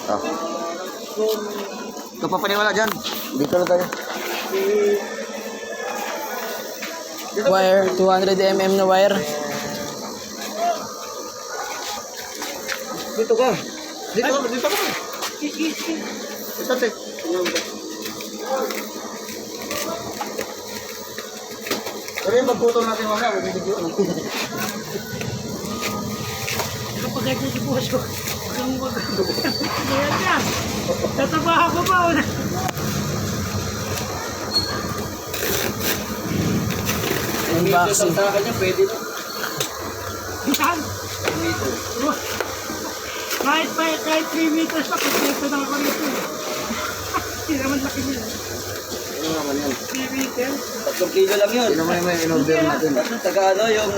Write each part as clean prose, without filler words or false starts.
Ah. Ito pa paniwala dyan. Dito na tayo. Wire, 200 mm na wire. Dito ka. Dito ka. Dito ka. Ito, te. Pero yung magputol natin mamaya, magbibigyo. Kapag ay kusibuhas ko, huwag mo kaya ka. Tatabahan ko pa. Unboxing. Sa kanya, pwede na. Saan? Kahit 3 meters pa, kompleto na ako rito. Hindi naman laki niya. Ano naman yan? 3 meters. 3 kilo lang yun. Hindi naman yung in-order natin. Taga ano yung...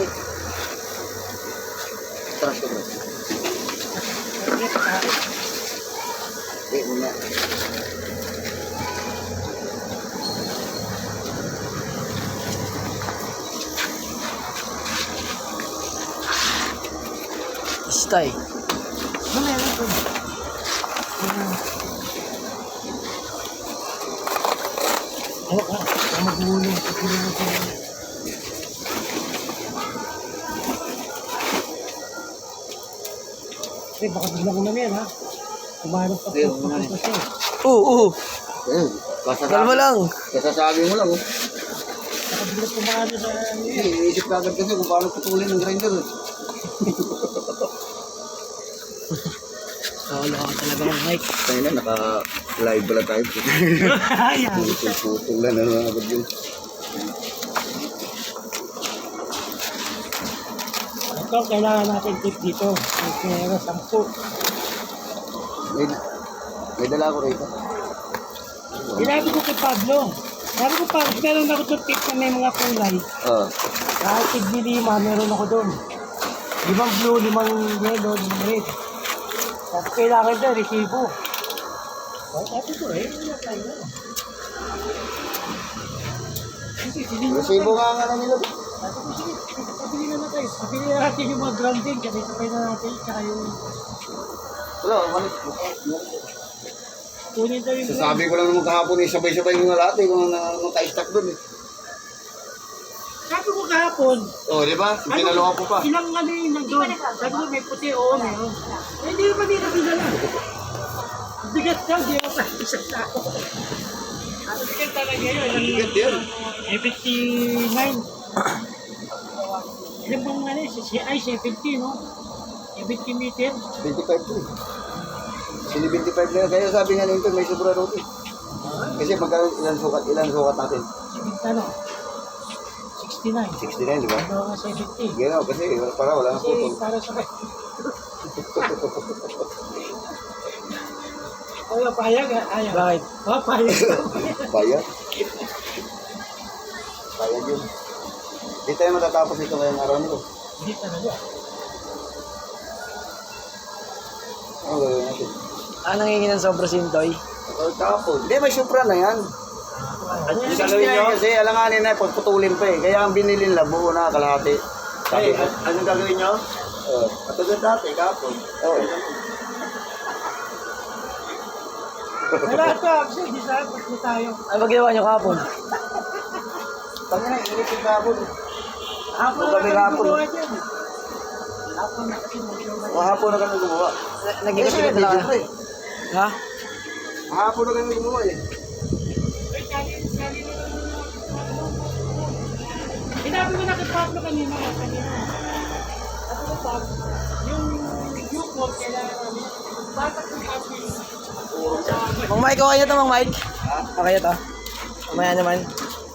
Trash ko bro. Muna. Stay. Mamaya lang po. Magulo. Eh, baka bigla ko namin, ha? Kumarap pa po. Oo. Eh, Kalma lang. kasasabi mo lang. Baka bigla kumarap sa... Iisip ka agad kasi kung paano putulin ng grinder. Solo ka talaga ng mic. Tayo na, naka-live pala tayo. Ayan. Putulan na lang agad yun. Ito, kailangan natin tip dito. Pero 10. May dala ko rito. Sinabi ko kay Pablo. Sabi ko, Pablo, meron ako itong tip na may mga kulay. Oo. Kahit tig-5, meron ako doon. 5 blue, 5 yellow, 5 red. Sabi kailangan ito, resibo. Sabi ko wala tayo. Resibo nga nga nila. Sabi ko, sige, pabili na natin. Pabili na natin yung mga grounding, sabay na natin, tsaka yung... Wala, malit. Kunin tayo yung Sasabi ko lang naman kahapon eh, sabay-sabay mga lahat eh, kung naka-stack doon eh. Sabi ko kahapon, Oo, di ba? Pinaloka po pa. ilang ano yung nandun. Sabi ko may puti, oo, meron. Eh, hindi pa din nabigala. Bigat daw, di ako pa isang tao. Ang bigat talaga yun. Bigat yan. Eh, 59. Ilan bang ano, ay 70, no? 70 meter. 25 to eh. Sili 25 na, kaya sabi nga nito may sobra road eh. Kasi magkano ilan sukat natin? 70 ano? 69. 69, di ba? Ano nga 70? Gano'n, kasi para wala nang Kasi putol. para sa... Ayaw, payag ha? Ayaw. Bakit? Oh, payag. Bayad. Bayad yun. Di tayo matatapos ito ngayong araw nito. Hindi talaga. Ano gagawin natin? Nangingi ng sobra sintoy. Tapos. Hindi, may supra na yan. Ano Yung gagawin nyo? Kasi alanganin na, pagputulin pa eh. Kaya ang binili nila, buo na kalahati. Sabi ko. Anong gagawin nyo? Matagod dati, kapon. Oo. wala ito, actually, di sa apat na tayo. Ano ba ginawa niyo kahapon? Pangina, init yung kapon. Hapon Kung kami hapon. gumawa dyan. Hapon na kasi mag-show. Hapon na kami gumawa. Nag-ikot-ikot na lang. Ha? Hapon na kami gumawa eh. Sali na lang. Sinabi ko na kay Pablo kanina. Sabi ko, Pablo, yung Newport, kailangan namin. Bakit yung Pablo? Mang Mike, okay na to, Mang Mike? Okay na to? Mamaya naman.